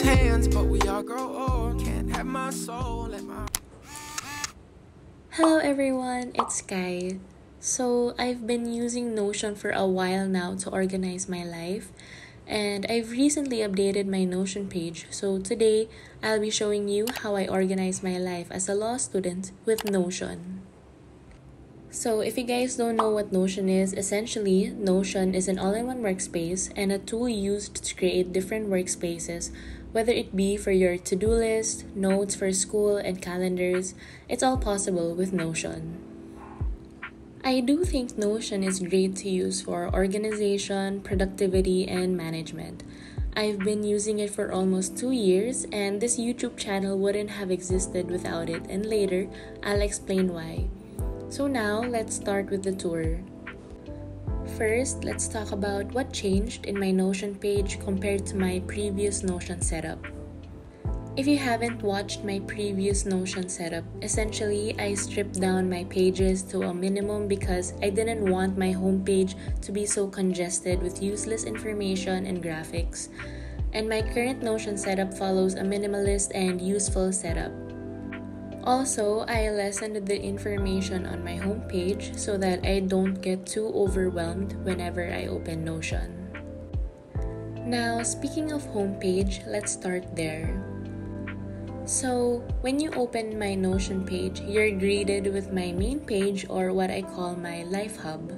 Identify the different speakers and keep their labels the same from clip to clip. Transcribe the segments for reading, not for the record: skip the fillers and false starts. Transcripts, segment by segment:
Speaker 1: hands, but we all grow old. Can't have my soul at my...
Speaker 2: Hello everyone, it's Sky. So, I've been using Notion for a while now to organize my life, and I've recently updated my Notion page. So, today I'll be showing you how I organize my life as a law student with Notion. So, if you guys don't know what Notion is, essentially, Notion is an all-in-one workspace and a tool used to create different workspaces, whether it be for your to-do list, notes for school, and calendars. It's all possible with Notion. I do think Notion is great to use for organization, productivity, and management. I've been using it for almost 2 years, and this YouTube channel wouldn't have existed without it, and later, I'll explain why. So now, let's start with the tour. First, let's talk about what changed in my Notion page compared to my previous Notion setup. If you haven't watched my previous Notion setup, essentially I stripped down my pages to a minimum because I didn't want my homepage to be so congested with useless information and graphics. And my current Notion setup follows a minimalist and useful setup. Also, I lessened the information on my homepage so that I don't get too overwhelmed whenever I open Notion. Now, speaking of homepage, let's start there. So, when you open my Notion page, you're greeted with my main page, or what I call my Life Hub.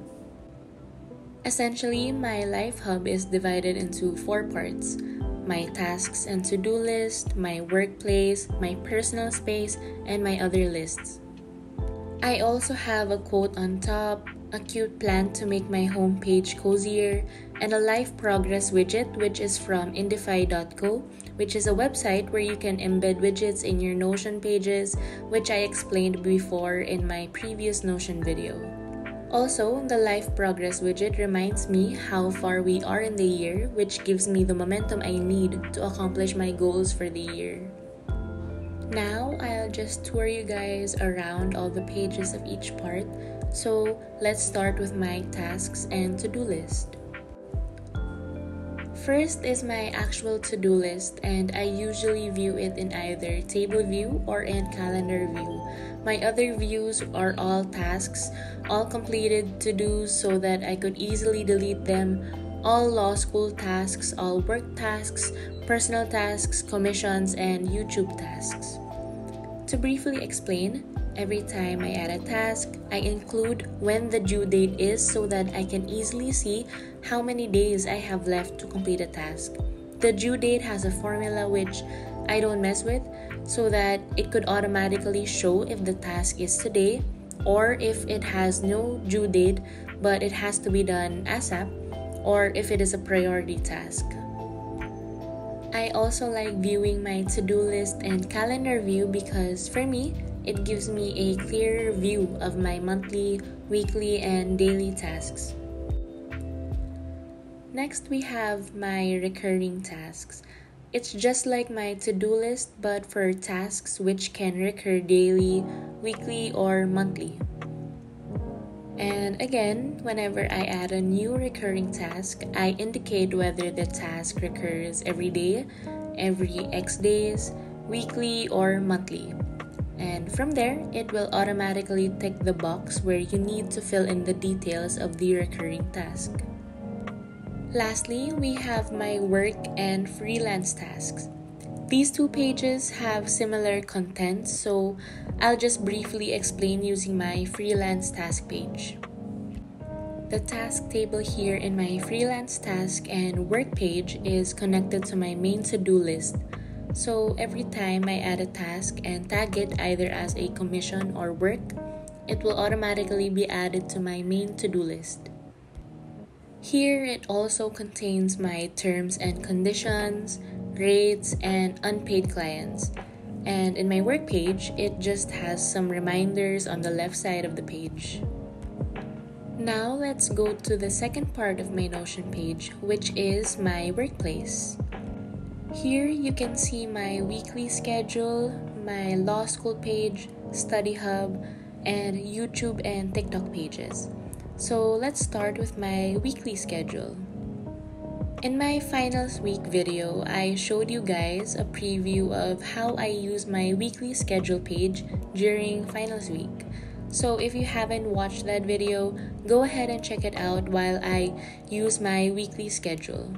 Speaker 2: Essentially, my Life Hub is divided into 4 parts: my tasks and to-do list, my workplace, my personal space, and my other lists. I also have a quote on top, a cute plant to make my homepage cozier, and a life progress widget, which is from indify.co, which is a website where you can embed widgets in your Notion pages, which I explained before in my previous Notion video. Also, the life progress widget reminds me how far we are in the year, which gives me the momentum I need to accomplish my goals for the year. Now, I'll just tour you guys around all the pages of each part. So, let's start with my tasks and to-do list. First is my actual to-do list, and I usually view it in either table view or in calendar view. My other views are all tasks, all completed to-dos so that I could easily delete them, all law school tasks, all work tasks, personal tasks, commissions, and YouTube tasks. To briefly explain, every time I add a task, I include when the due date is so that I can easily see how many days I have left to complete a task. The due date has a formula which I don't mess with so that it could automatically show if the task is today or if it has no due date but it has to be done ASAP, or if it is a priority task. I also like viewing my to-do list and calendar view because for me, it gives me a clearer view of my monthly, weekly, and daily tasks. Next, we have my recurring tasks. It's just like my to-do list but for tasks which can recur daily, weekly, or monthly. And again, whenever I add a new recurring task, I indicate whether the task recurs every day, every X days, weekly, or monthly. And from there, it will automatically tick the box where you need to fill in the details of the recurring task. Lastly, we have my work and freelance tasks. These 2 pages have similar content, so I'll just briefly explain using my freelance task page. The task table here in my freelance task and work page is connected to my main to-do list. So every time I add a task and tag it either as a commission or work, it will automatically be added to my main to-do list. Here it also contains my terms and conditions, rates, and unpaid clients. And in my work page, it just has some reminders on the left side of the page. Now let's go to the second part of my Notion page, which is my workplace. Here you can see my weekly schedule, my law school page, study hub, and YouTube and TikTok pages. So let's start with my weekly schedule. In my finals week video, I showed you guys a preview of how I use my weekly schedule page during finals week. So if you haven't watched that video, go ahead and check it out while I use my weekly schedule.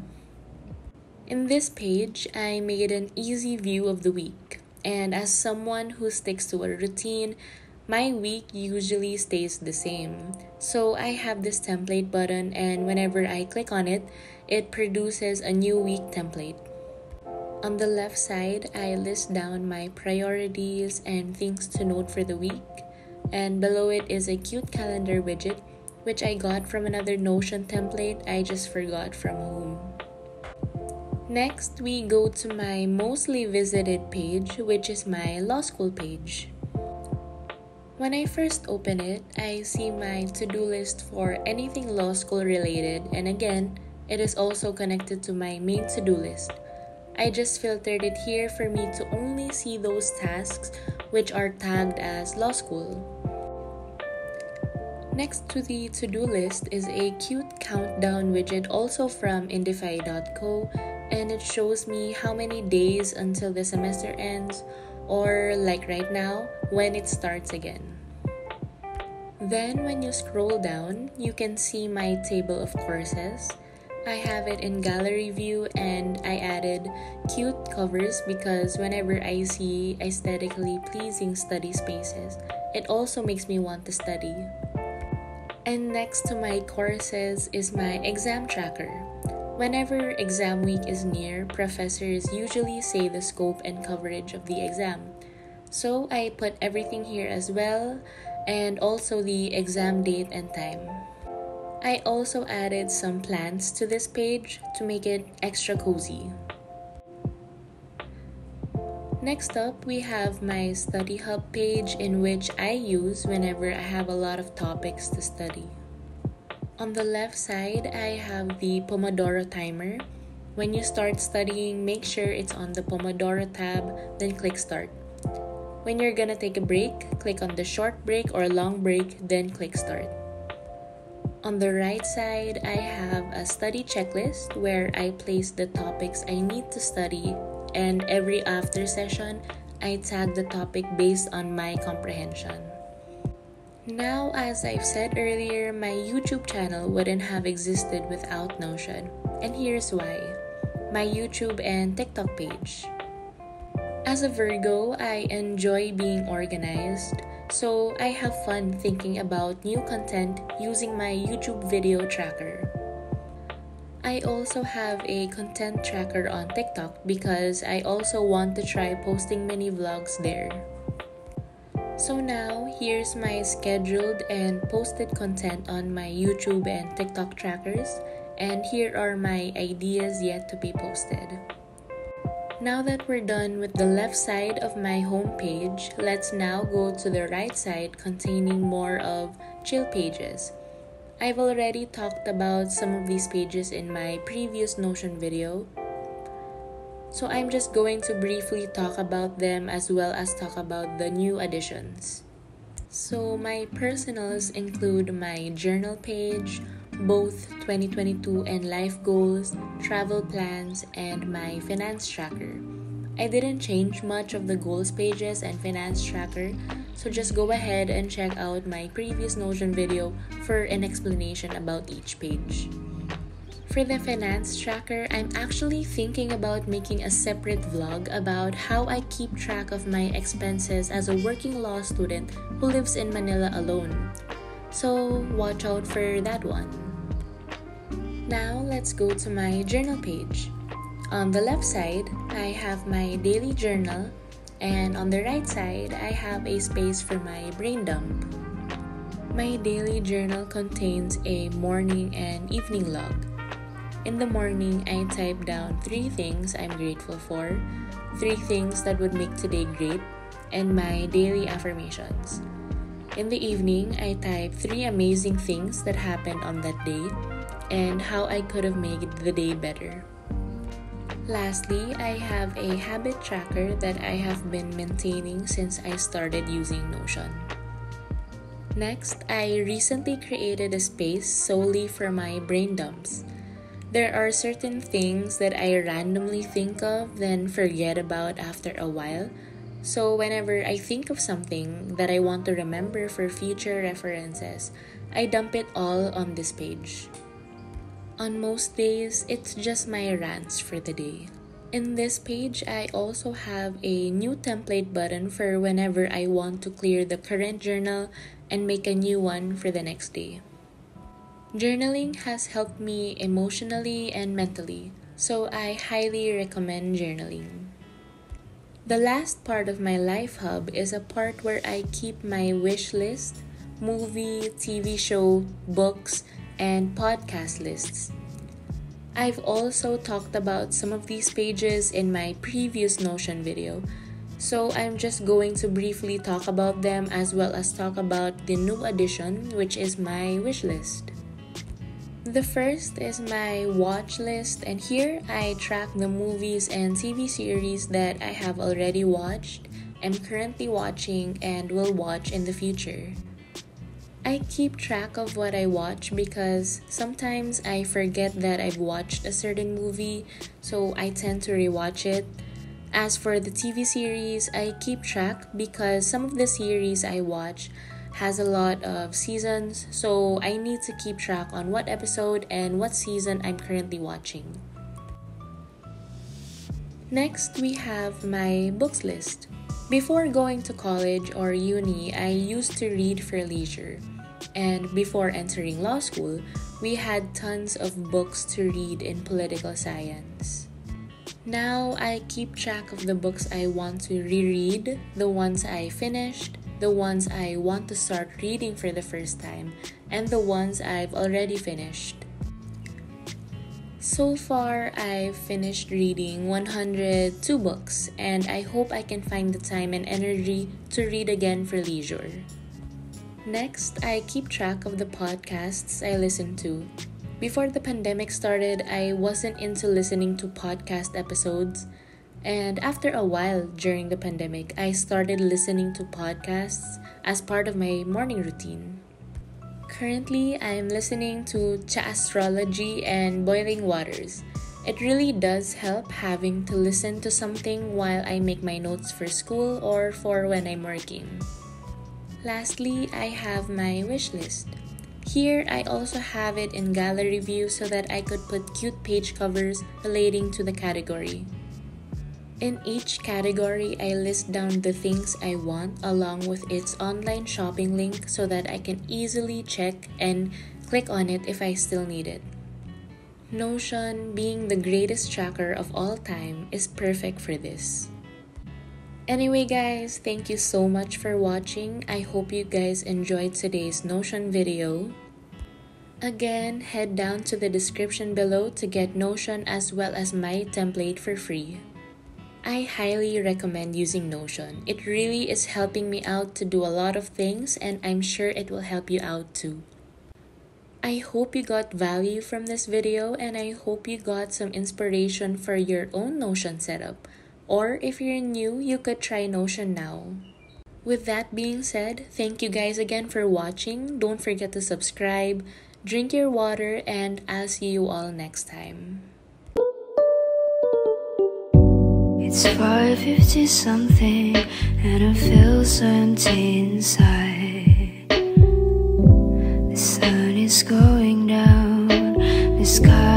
Speaker 2: In this page, I made an easy view of the week. And as someone who sticks to a routine, my week usually stays the same. So I have this template button, and whenever I click on it, it produces a new week template. On the left side, I list down my priorities and things to note for the week. And below it is a cute calendar widget, which I got from another Notion template I just forgot from home. Next, we go to my mostly visited page, which is my law school page. When I first open it, I see my to-do list for anything law school related, and again, it is also connected to my main to-do list. I just filtered it here for me to only see those tasks which are tagged as law school. Next to the to-do list is a cute countdown widget also from indify.co, and it shows me how many days until the semester ends, or like right now, when it starts again. Then when you scroll down, you can see my table of courses. I have it in gallery view, and I added cute covers because whenever I see aesthetically pleasing study spaces, it also makes me want to study. And next to my courses is my exam tracker. Whenever exam week is near, professors usually say the scope and coverage of the exam. So I put everything here as well, and also the exam date and time. I also added some plants to this page to make it extra cozy. Next up, we have my study hub page, in which I use whenever I have a lot of topics to study. On the left side, I have the Pomodoro timer. When you start studying, make sure it's on the Pomodoro tab, then click start. When you're gonna take a break, click on the short break or long break, then click start. On the right side, I have a study checklist where I place the topics I need to study, and every after session, I tag the topic based on my comprehension. Now, as I've said earlier, my YouTube channel wouldn't have existed without Notion, and here's why. My YouTube and TikTok page. As a Virgo, I enjoy being organized, so I have fun thinking about new content using my YouTube video tracker. I also have a content tracker on TikTok because I also want to try posting mini vlogs there. So now, here's my scheduled and posted content on my YouTube and TikTok trackers, and here are my ideas yet to be posted. Now that we're done with the left side of my home page, let's now go to the right side containing more of chill pages. I've already talked about some of these pages in my previous Notion video, so I'm just going to briefly talk about them as well as talk about the new additions. So my personals include my journal page, both 2022 and life goals, travel plans, and my finance tracker. I didn't change much of the goals pages and finance tracker, so just go ahead and check out my previous Notion video for an explanation about each page. For the finance tracker, I'm actually thinking about making a separate vlog about how I keep track of my expenses as a working law student who lives in Manila alone. So watch out for that one. Now let's go to my journal page. On the left side, I have my daily journal, and on the right side, I have a space for my brain dump. My daily journal contains a morning and evening log. In the morning, I type down 3 things I'm grateful for, 3 things that would make today great, and my daily affirmations. In the evening, I type 3 amazing things that happened on that day, and how I could have made the day better. Lastly, I have a habit tracker that I have been maintaining since I started using Notion. Next, I recently created a space solely for my brain dumps. There are certain things that I randomly think of then forget about after a while. So whenever I think of something that I want to remember for future references, I dump it all on this page. On most days, it's just my rants for the day. In this page, I also have a new template button for whenever I want to clear the current journal and make a new one for the next day. Journaling has helped me emotionally and mentally, so I highly recommend journaling. The last part of my life hub is a part where I keep my wish list, movie, TV show, books, and podcast lists. I've also talked about some of these pages in my previous Notion video, so I'm just going to briefly talk about them as well as talk about the new addition, which is my wish list. The first is my watch list, and here I track the movies and TV series that I have already watched, am currently watching, and will watch in the future. I keep track of what I watch because sometimes I forget that I've watched a certain movie, so I tend to rewatch it. As for the TV series, I keep track because some of the series I watch has a lot of seasons, so I need to keep track on what episode and what season I'm currently watching. Next, we have my books list. Before going to college or uni, I used to read for leisure. And before entering law school, we had tons of books to read in political science. Now, I keep track of the books I want to reread, the ones I finished, the ones I want to start reading for the first time, and the ones I've already finished. So far, I've finished reading 102 books, and I hope I can find the time and energy to read again for leisure. Next, I keep track of the podcasts I listen to. Before the pandemic started, I wasn't into listening to podcast episodes. And after a while during the pandemic, I started listening to podcasts as part of my morning routine. Currently, I'm listening to Cha Astrology and Boiling Waters. It really does help having to listen to something while I make my notes for school or for when I'm working. Lastly, I have my wish list. Here, I also have it in gallery view so that I could put cute page covers relating to the category. In each category, I list down the things I want along with its online shopping link so that I can easily check and click on it if I still need it. Notion, being the greatest tracker of all time, is perfect for this. Anyway guys, thank you so much for watching. I hope you guys enjoyed today's Notion video. Again, head down to the description below to get Notion as well as my template for free. I highly recommend using Notion. It really is helping me out to do a lot of things, and I'm sure it will help you out too. I hope you got value from this video, and I hope you got some inspiration for your own Notion setup. Or if you're new, you could try Notion now. With that being said, thank you guys again for watching. Don't forget to subscribe, drink your water, and I'll see you all next time.
Speaker 3: It's 5:50 something and I feel so empty inside. The sun is going down, the sky